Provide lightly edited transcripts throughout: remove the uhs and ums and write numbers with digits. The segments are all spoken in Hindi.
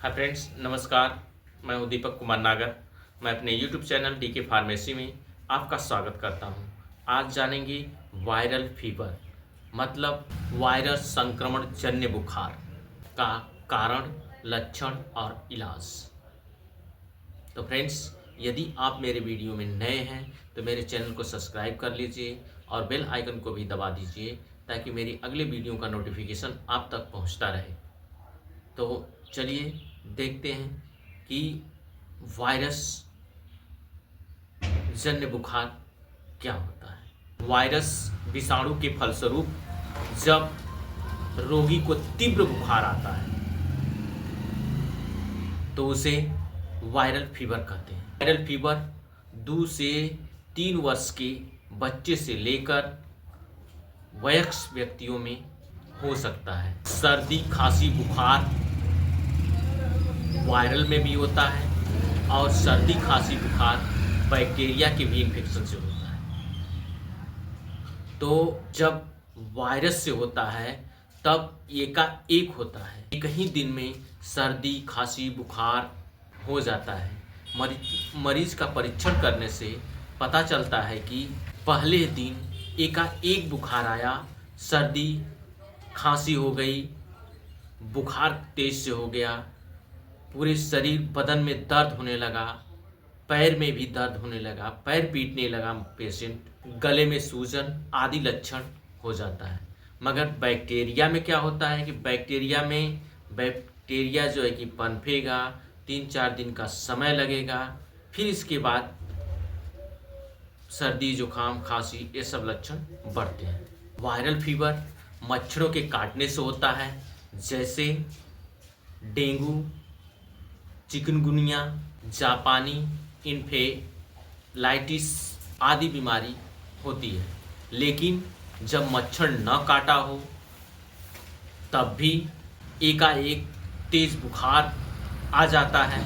हाय फ्रेंड्स, नमस्कार। मैं हूं दीपक कुमार नागर। मैं अपने यूट्यूब चैनल डीके फार्मेसी में आपका स्वागत करता हूं। आज जानेंगे वायरल फीवर मतलब वायरस संक्रमण जन्य बुखार का कारण, लक्षण और इलाज। तो फ्रेंड्स, यदि आप मेरे वीडियो में नए हैं तो मेरे चैनल को सब्सक्राइब कर लीजिए और बेल आइकन को भी दबा दीजिए ताकि मेरी अगले वीडियो का नोटिफिकेशन आप तक पहुंचता रहे। तो चलिए देखते हैं कि वायरस जन्य बुखार क्या होता है। वायरस विषाणु के फलस्वरूप जब रोगी को तीव्र बुखार आता है तो उसे वायरल फीवर कहते हैं। वायरल फीवर 2 से 3 वर्ष के बच्चे से लेकर वयस्क व्यक्तियों में हो सकता है। सर्दी, खांसी, बुखार वायरल में भी होता है और सर्दी, खांसी, बुखार बैक्टीरिया के भी इन्फेक्शन से होता है। तो जब वायरस से होता है तब एक होता है, एक ही दिन में सर्दी, खांसी, बुखार हो जाता है। मरीज का परीक्षण करने से पता चलता है कि पहले दिन एक बुखार आया, सर्दी, खांसी हो गई, बुखार तेज से हो गया, पूरे शरीर बदन में दर्द होने लगा, पैर में भी दर्द होने लगा, पैर पीटने लगा पेशेंट, गले में सूजन आदि लक्षण हो जाता है। मगर बैक्टीरिया में क्या होता है कि बैक्टीरिया जो है कि पनपेगा, 3-4 दिन का समय लगेगा, फिर इसके बाद सर्दी, जुकाम, खांसी ये सब लक्षण बढ़ते हैं। वायरल फीवर मच्छरों के काटने से होता है, जैसे डेंगू, चिकनगुनिया, जापानी इन्फेलाइटिस आदि बीमारी होती है। लेकिन जब मच्छर न काटा हो तब भी एकाएक तेज बुखार आ जाता है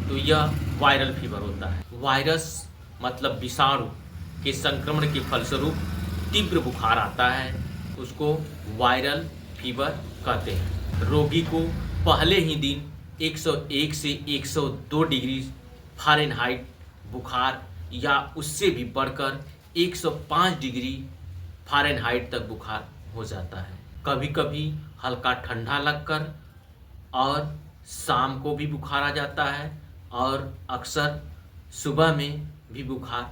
तो यह वायरल फीवर होता है। वायरस मतलब विषाणु के संक्रमण के फलस्वरूप तीव्र बुखार आता है, उसको वायरल फीवर कहते हैं। रोगी को पहले ही दिन 101 से 102 डिग्री फ़ारेनहाइट बुखार या उससे भी बढ़कर 105 डिग्री फ़ारेनहाइट तक बुखार हो जाता है। कभी कभी हल्का ठंडा लगकर और शाम को भी बुखार आ जाता है और अक्सर सुबह में भी बुखार,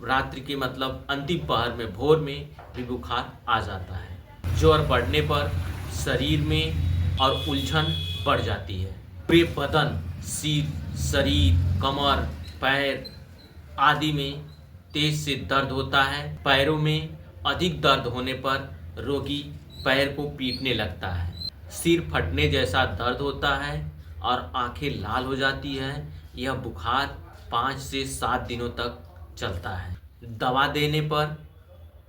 रात्रि के मतलब अंतिम पहर में, भोर में भी बुखार आ जाता है। ज्वर बढ़ने पर शरीर में और उलझन बढ़ जाती है। पूरे बदन, सिर, शरीर, कमर, पैर आदि में तेज से दर्द होता है। पैरों में अधिक दर्द होने पर रोगी पैर को पीटने लगता है। सिर फटने जैसा दर्द होता है और आंखें लाल हो जाती है। यह बुखार 5 से 7 दिनों तक चलता है। दवा देने पर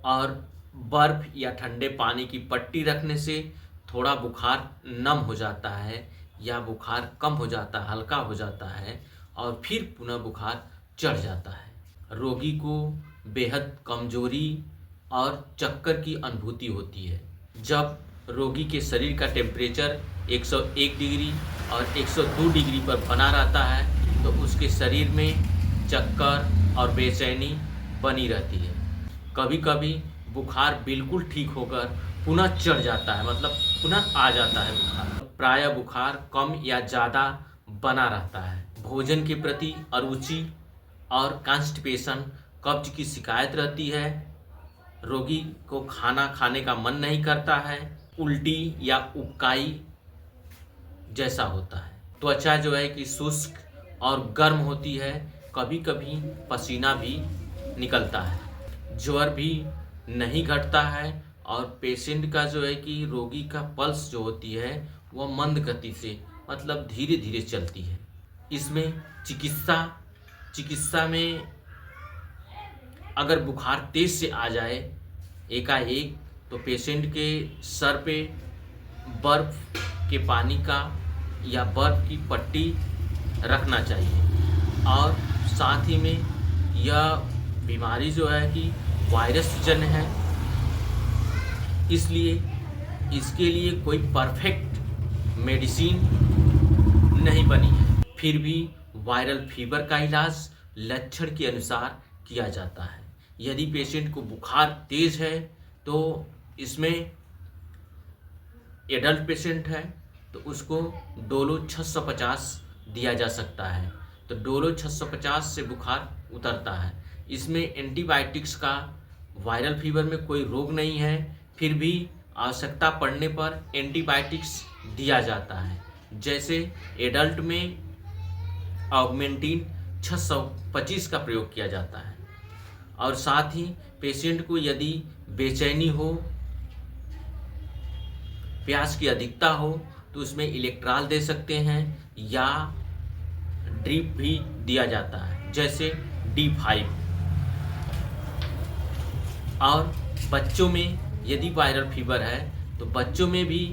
और बर्फ या ठंडे पानी की पट्टी रखने से थोड़ा बुखार नम हो जाता है या बुखार कम हो जाता है, हल्का हो जाता है और फिर पुनः बुखार चढ़ जाता है। रोगी को बेहद कमजोरी और चक्कर की अनुभूति होती है। जब रोगी के शरीर का टेम्परेचर 101 डिग्री और 102 डिग्री पर बना रहता है तो उसके शरीर में चक्कर और बेचैनी बनी रहती है। कभी कभी बुखार बिल्कुल ठीक होकर पुनः चढ़ जाता है, मतलब पुनः आ जाता है बुखार। प्रायः बुखार कम या ज़्यादा बना रहता है। भोजन के प्रति अरुचि और कॉन्स्टिपेशन, कब्ज की शिकायत रहती है। रोगी को खाना खाने का मन नहीं करता है। उल्टी या उबकाई जैसा होता है। त्वचा जो है कि शुष्क और गर्म होती है, कभी कभी पसीना भी निकलता है। ज्वर भी नहीं घटता है और पेशेंट का जो है कि रोगी का पल्स जो होती है वह मंद गति से, मतलब धीरे धीरे चलती है। इसमें चिकित्सा में अगर बुखार तेज से आ जाए एकाएक तो पेशेंट के सर पे बर्फ के पानी का या बर्फ की पट्टी रखना चाहिए। और साथ ही में यह बीमारी जो है कि वायरस जन्य है, इसलिए इसके लिए कोई परफेक्ट मेडिसिन नहीं बनी है, फिर भी वायरल फीवर का इलाज लक्षण के अनुसार किया जाता है। यदि पेशेंट को बुखार तेज है तो इसमें एडल्ट पेशेंट है तो उसको डोलो 650 दिया जा सकता है। तो डोलो 650 से बुखार उतरता है। इसमें एंटीबायोटिक्स का वायरल फीवर में कोई रोग नहीं है, फिर भी आवश्यकता पड़ने पर एंटीबायोटिक्स दिया जाता है। जैसे एडल्ट में ऑगमेंटिन 625 का प्रयोग किया जाता है। और साथ ही पेशेंट को यदि बेचैनी हो, प्यास की अधिकता हो तो उसमें इलेक्ट्रॉल दे सकते हैं या ड्रिप भी दिया जाता है, जैसे D5। और बच्चों में यदि वायरल फीवर है तो बच्चों में भी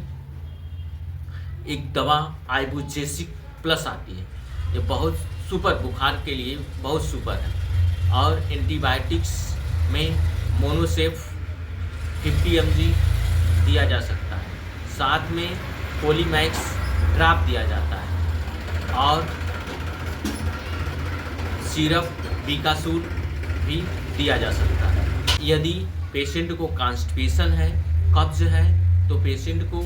एक दवा आइबुजेसिक प्लस आती है, ये बहुत सुपर, बुखार के लिए बहुत सुपर है। और एंटीबायोटिक्स में मोनोसेफ 50 mg दिया जा सकता है, साथ में पोलीमैक्स ड्रॉप दिया जाता है और सिरप बीकासूल भी दिया जा सकता है। यदि पेशेंट को कॉन्स्टिपेशन है, कब्ज है, तो पेशेंट को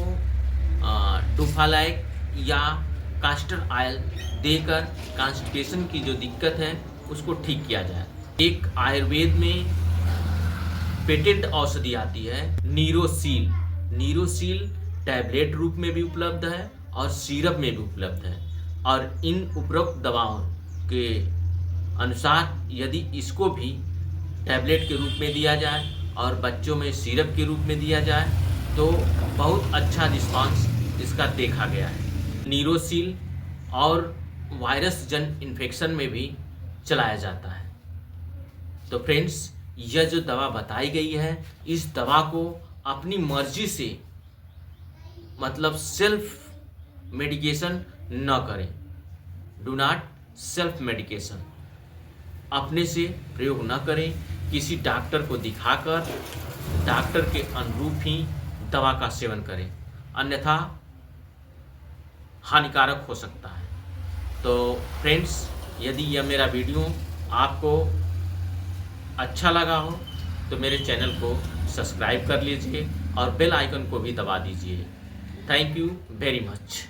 डुफालाइक या कास्टर ऑयल देकर कॉन्स्टिपेशन की जो दिक्कत है उसको ठीक किया जाए। एक आयुर्वेद में पेटेंट औषधि आती है नीरोसील। नीरोसील टैबलेट रूप में भी उपलब्ध है और सिरप में भी उपलब्ध है। और इन उपरोक्त दवाओं के अनुसार यदि इसको भी टैबलेट के रूप में दिया जाए और बच्चों में सिरप के रूप में दिया जाए तो बहुत अच्छा रिस्पांस इसका देखा गया है। नीरोसील और वायरस जन इन्फेक्शन में भी चलाया जाता है। तो फ्रेंड्स, यह जो दवा बताई गई है, इस दवा को अपनी मर्जी से, मतलब सेल्फ मेडिकेशन न करें। डू नॉट सेल्फ मेडिकेशन, अपने से प्रयोग न करें। किसी डॉक्टर को दिखाकर डॉक्टर के अनुरूप ही दवा का सेवन करें, अन्यथा हानिकारक हो सकता है। तो फ्रेंड्स, यदि यह मेरा वीडियो आपको अच्छा लगा हो तो मेरे चैनल को सब्सक्राइब कर लीजिए और बेल आइकन को भी दबा दीजिए। Thank you very much.